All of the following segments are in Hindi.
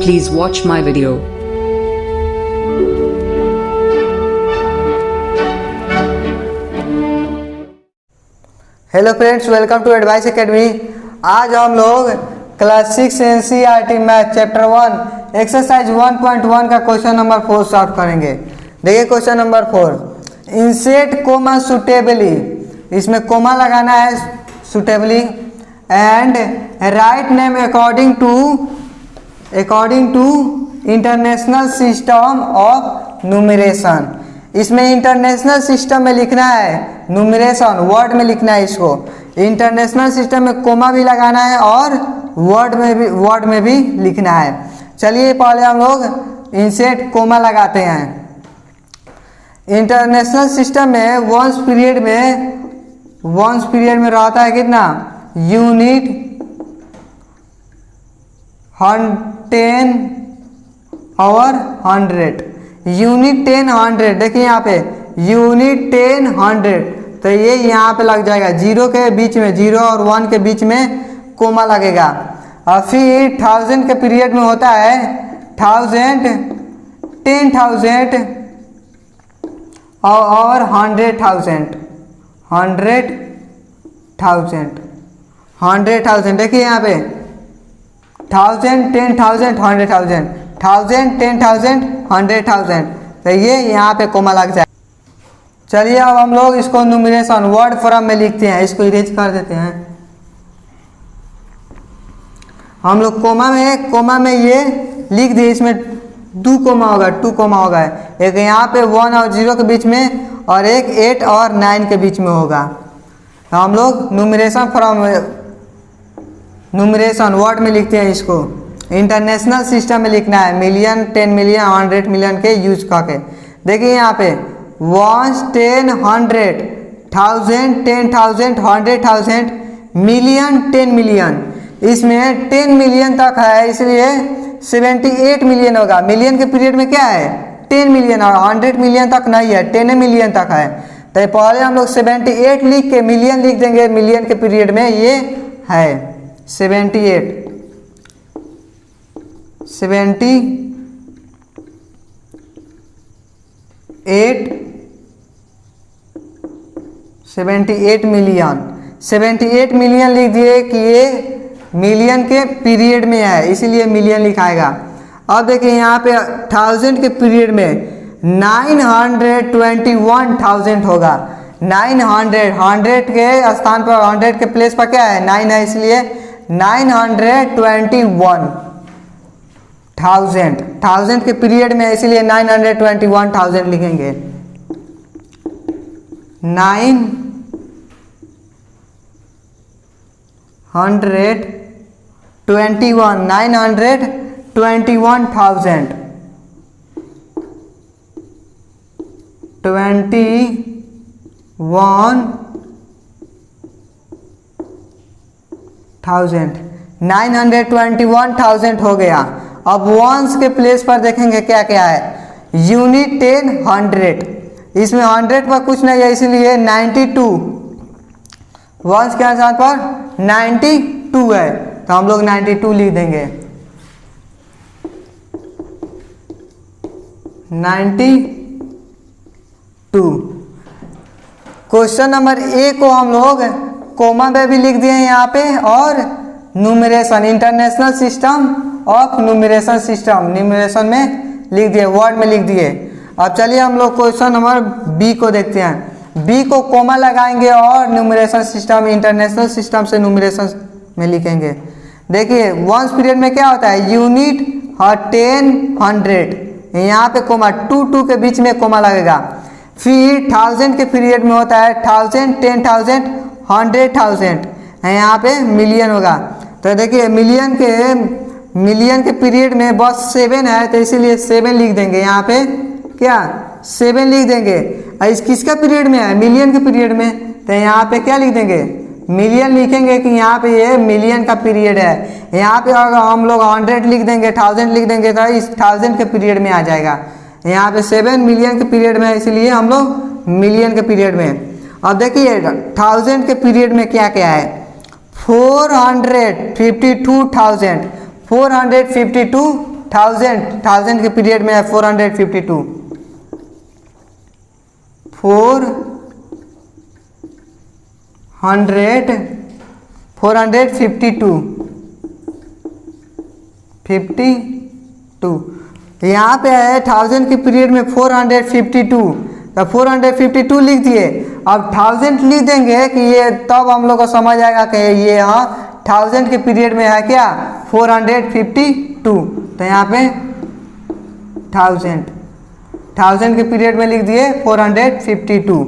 Please watch my video. Hello friends, welcome to Advice Academy. आज हम लोग class 6 NCERT math chapter 1 exercise 1.1 का क्वेश्चन नंबर 4 सॉल्व करेंगे। देखिए question number 4, insert comma suitably, इसमें कोमा लगाना है suitably, and write name according to international system of numeration. इसमें इंटरनेशनल सिस्टम में लिखना है, न्यूमरेशन वर्ड में लिखना है। इसको इंटरनेशनल सिस्टम में कोमा भी लगाना है और वर्ड में भी लिखना है। चलिए पहले हम लोग इंसर्ट कोमा लगाते हैं। इंटरनेशनल सिस्टम में वंस पीरियड में रहता है कितना, यूनिट 10 और 100, यूनिट 10 100। देखिए यहाँ पे यूनिट 10 100, तो ये यहाँ पे लग जाएगा। 0 के बीच में, 0 और 1 के बीच में कोमा लगेगा। और फिर 1000 के पीरियड में होता है 1000, 10,000 और 100,000, 100,000। देखिए यहाँ पे 1000, 10,000, 100,000, 1000, 10,000, 100,000, तो ये यहाँ पे कोमा लग जाए। चलिए अब हम लोग इसको न्यूमरेशन वर्ड फॉर्म में लिखते हैं। इसको इरेज कर देते हैं। हम लोग कोमा में ये लिख दिए। इसमें 2 कोमा होगा, 2 कोमा होगा। एक यहाँ पे 1 और 0 के बीच में, और एक 8 और 9 के बीच में होगा। तो हम लोग न्यूमरेशन वर्ड में लिखते हैं। इसको इंटरनेशनल सिस्टम में लिखना है, मिलियन, 10 मिलियन, 100 मिलियन के यूज करके। देखिए यहाँ पे 1, 10, 100, 1000, 10,000, 100,000, मिलियन, 10 मिलियन। इसमें 10 मिलियन तक है, इसलिए 78 मिलियन होगा। मिलियन के पीरियड में क्या है, 10 मिलियन, और 100 मिलियन तक नहीं है, 10 मिलियन तक है। तो पहले हम लोग 78 लिख के मिलियन लिख देंगे। मिलियन के पीरियड में ये है 78 मिलियन। 78 मिलियन लिख दिए कि ये मिलियन के पीरियड में है, इसीलिए मिलियन लिखाएगा। अब देखिए यहाँ पे 1000 के पीरियड में 921,000 होगा। 900, 100 के स्थान पर, 100 के प्लेस पर क्या है, 9 है, इसलिए 921,000। 1000 के पीरियड में, इसलिए 921,000 लिखेंगे। 921,000, 21,000 921,000 हो गया। अब वंस के प्लेस पर देखेंगे क्या क्या है। यूनिट 10 100, इसमें 100 पर कुछ नहीं है, इसलिए 92। वंस के स्थान पर 92 है, तो हम लोग 92 लिख देंगे। 92। क्वेश्चन नंबर ए को हम लोग कोमा में भी लिख दिए यहाँ पे, और numeration international system of numeration में लिख दिए, वर्ड में लिख दिए। अब चलिए हम लोग क्वेश्चन नंबर बी को देखते हैं। बी को कोमा लगाएंगे और न्यूमरेशन सिस्टम, इंटरनेशनल सिस्टम से न्यूमरेशन में लिखेंगे। देखिए वंस पीरियड में क्या होता है, यूनिट 10 100, यहाँ पे कोमा 2 के बीच में कोमा लगेगा। फिर 1000 के पीरियड में होता है 1000, 10,000, 100,000, यहाँ पे मिलियन होगा। तो देखिए मिलियन के पीरियड में बस 7 है, तो इसीलिए 7 लिख देंगे। यहाँ पे क्या 7 लिख देंगे। इस किसका पीरियड में है, मिलियन के पीरियड में, तो यहाँ पे क्या लिख देंगे, मिलियन लिखेंगे कि यहाँ पे ये मिलियन का पीरियड है। यहाँ पे अगर हम लोग 100 लिख देंगे, 1000 लिख देंगे, तो इस 1000 के पीरियड में आ जाएगा। यहाँ पे 7 मिलियन के पीरियड में है, इसलिए हम लोग मिलियन के पीरियड में। अब देखिए 1000 के पीरियड में क्या क्या है, 452,000, 452 थाउजेंड के पीरियड में है 452, 52 यहाँ पे है 1000 के पीरियड में 452, तो 452 लिख दिए। अब 1000 लिख देंगे कि ये, तब हम लोग को समझ आएगा कि ये यहाँ 1000 के पीरियड में है क्या 452, तो यहाँ पे 1000 के पीरियड में लिख दिए 452।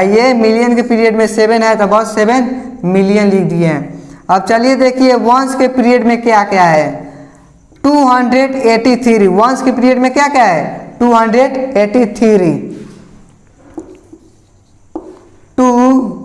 ये मिलियन के पीरियड में 7 है तो बस 7 मिलियन लिख दिए हैं। अब चलिए देखिए वंस के पीरियड में क्या क्या है। 283 वंस के पीरियड में क्या क्या है 283, 283,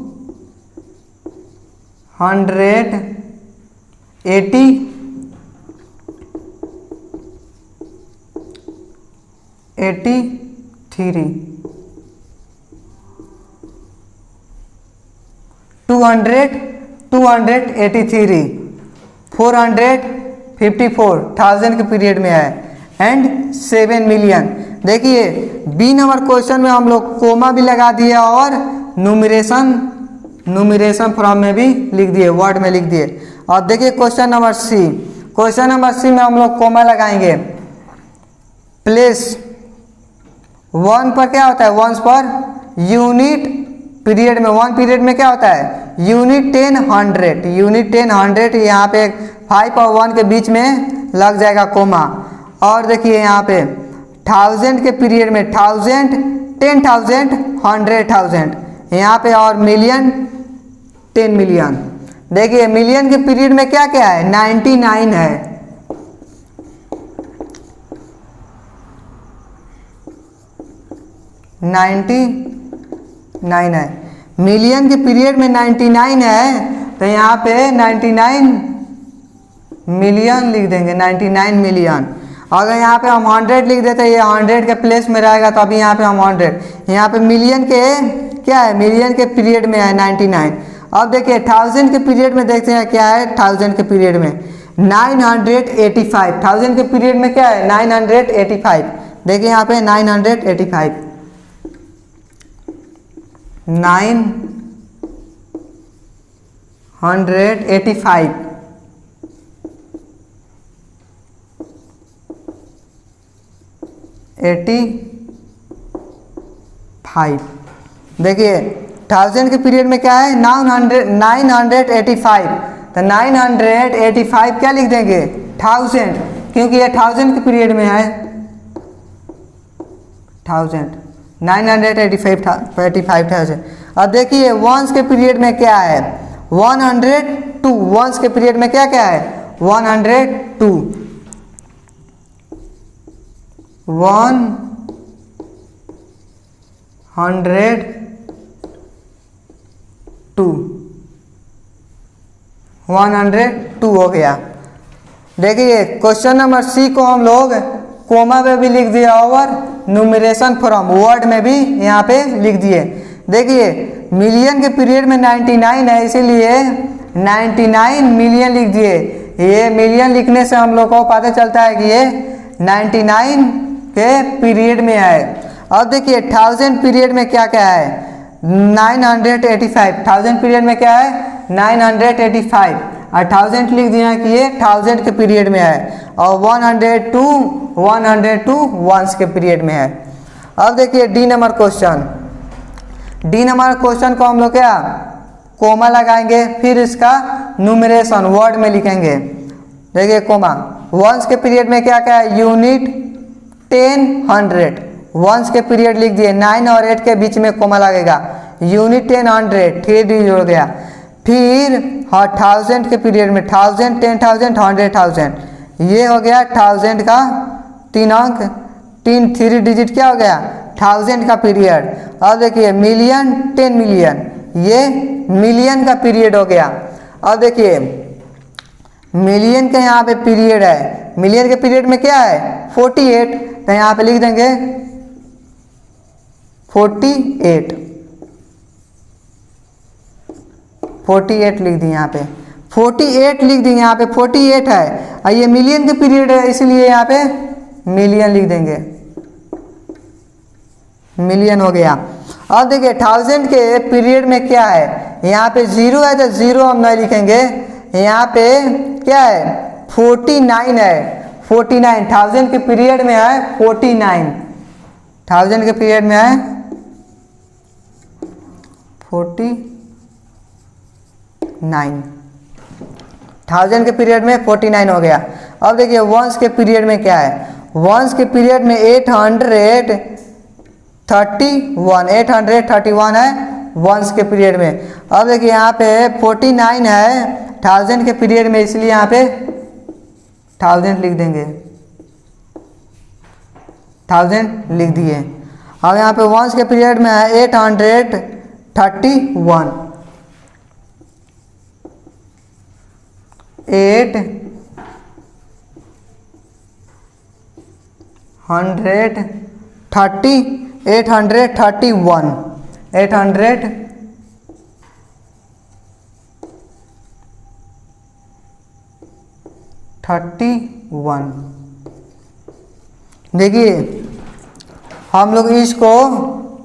454 1000 के पीरियड में है एंड 7 मिलियन। देखिए बी नंबर क्वेश्चन में हम लोग कोमा भी लगा दिए और न्यूमरेशन फॉर्म में भी लिख दिए, वर्ड में लिख दिए। और देखिए क्वेश्चन नंबर सी में हम लोग कोमा लगाएंगे। प्लेस 1 पर क्या होता है, वंस पर यूनिट पीरियड में, 1 पीरियड में क्या होता है यूनिट 10 100, यहाँ पे 5 और 1 के बीच में लग जाएगा कोमा। और देखिए यहाँ पे 1000 के पीरियड में 1000, 10,000, 100,000 यहाँ पे, और मिलियन 10 मिलियन। देखिए मिलियन के पीरियड में क्या क्या है 99 है, 99 है। मिलियन के पीरियड में 99 है तो यहाँ पे 99 मिलियन लिख देंगे, 99 मिलियन। अगर यहाँ पे हम 100 लिख देते ये 100 के प्लेस में रहेगा, तो अभी यहाँ पे हम 100, यहाँ पे मिलियन के क्या है, मिलियन के पीरियड में है 99। अब देखिए 1000 के पीरियड में देखते हैं क्या है 1000 के पीरियड में 985, 1000 के पीरियड में क्या है 985। देखिए यहाँ पे 985, 985, 85। देखिए 1000 के पीरियड में क्या है 985, तो 985 क्या लिख देंगे 1000, क्योंकि ये 1000 के पीरियड में है 1000, 985,000। अब देखिए वंस के पीरियड में क्या है 102, वंस के पीरियड में क्या क्या है 102, 102 हो गया। देखिए क्वेश्चन नंबर सी को हम लोग कोमा में भी लिख दिया और न्यूमरेशन फॉर्म वर्ड में भी यहाँ पे लिख दिए। देखिए मिलियन के पीरियड में 99 है, इसीलिए 99 मिलियन लिख दिए। ये मिलियन लिखने से हम लोग को पता चलता है कि ये 99 के पीरियड में है। अब देखिए 1000 पीरियड में क्या क्या है 985, 1000 पीरियड में क्या है 985, और 1000 लिख दिया कि ये 1000 के पीरियड में है, और 102 वंस के पीरियड में है। अब देखिए डी नंबर क्वेश्चन को हम लोग क्या कोमा लगाएंगे, फिर इसका न्यूमरेशन वर्ड में लिखेंगे। देखिए कोमा वंस के पीरियड में क्या क्या है यूनिट 10 100, वंस के पीरियड लिख दिए 9 और 8 के बीच में कोमा लगेगा, यूनिट 10 100 3 डिजिट हो गया। फिर 1000 के पीरियड में 1000, 10,000, 100,000 ये हो गया 1000 का 3 अंक 3 डिजिट क्या हो गया 1000 का पीरियड। अब देखिए मिलियन 10 मिलियन ये मिलियन का पीरियड हो गया। अब देखिए मिलियन का यहाँ पे पीरियड है, मिलियन के पीरियड में क्या है 48, तो यहाँ पे लिख देंगे 48 लिख दिए यहाँ पे 48 लिख देंगे, यहाँ पे 48 है और ये मिलियन के पीरियड है इसलिए यहाँ पे मिलियन लिख देंगे, मिलियन हो गया। अब देखिए 1000 के पीरियड में क्या है, यहाँ पे 0 है तो 0 हम नहीं लिखेंगे, यहाँ पे क्या है 49 है, 49 1000 के पीरियड में है 49, 1000 के पीरियड में है 49, 1000 के पीरियड में 49 हो गया। अब देखिए वंस के पीरियड में क्या है, वंस के पीरियड में 831 है वंस के पीरियड में। अब देखिए यहाँ पे 49 है 1000 के पीरियड में इसलिए यहाँ पे 1000 लिख देंगे, 1000 लिख दिए। अब यहाँ पे वंस के पीरियड में है 831, 831। देखिए हम लोग इसको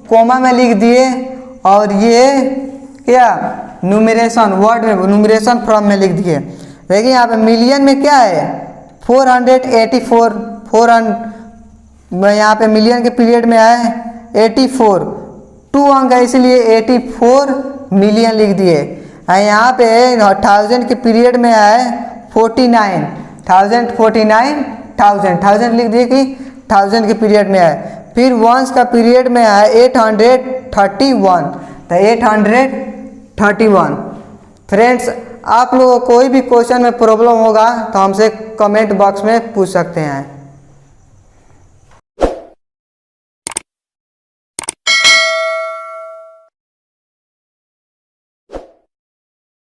कोमा में लिख दिए और ये क्या न्यूमरेशन वर्ड में न्यूमरेशन फॉर्म में लिख दिए। देखिए यहाँ पे मिलियन में क्या है 484, 400 यहाँ पे मिलियन के पीरियड में है 84, 2 अंक है इसलिए 84 मिलियन लिख दिए। यहाँ पे 1000 के पीरियड में है 49, 1000 लिख दिए कि 1000 के पीरियड में है। फिर वंस का पीरियड में है 831, तो 831। फ्रेंड्स आप लोगों को कोई भी क्वेश्चन में प्रॉब्लम होगा तो हमसे कमेंट बॉक्स में पूछ सकते हैं।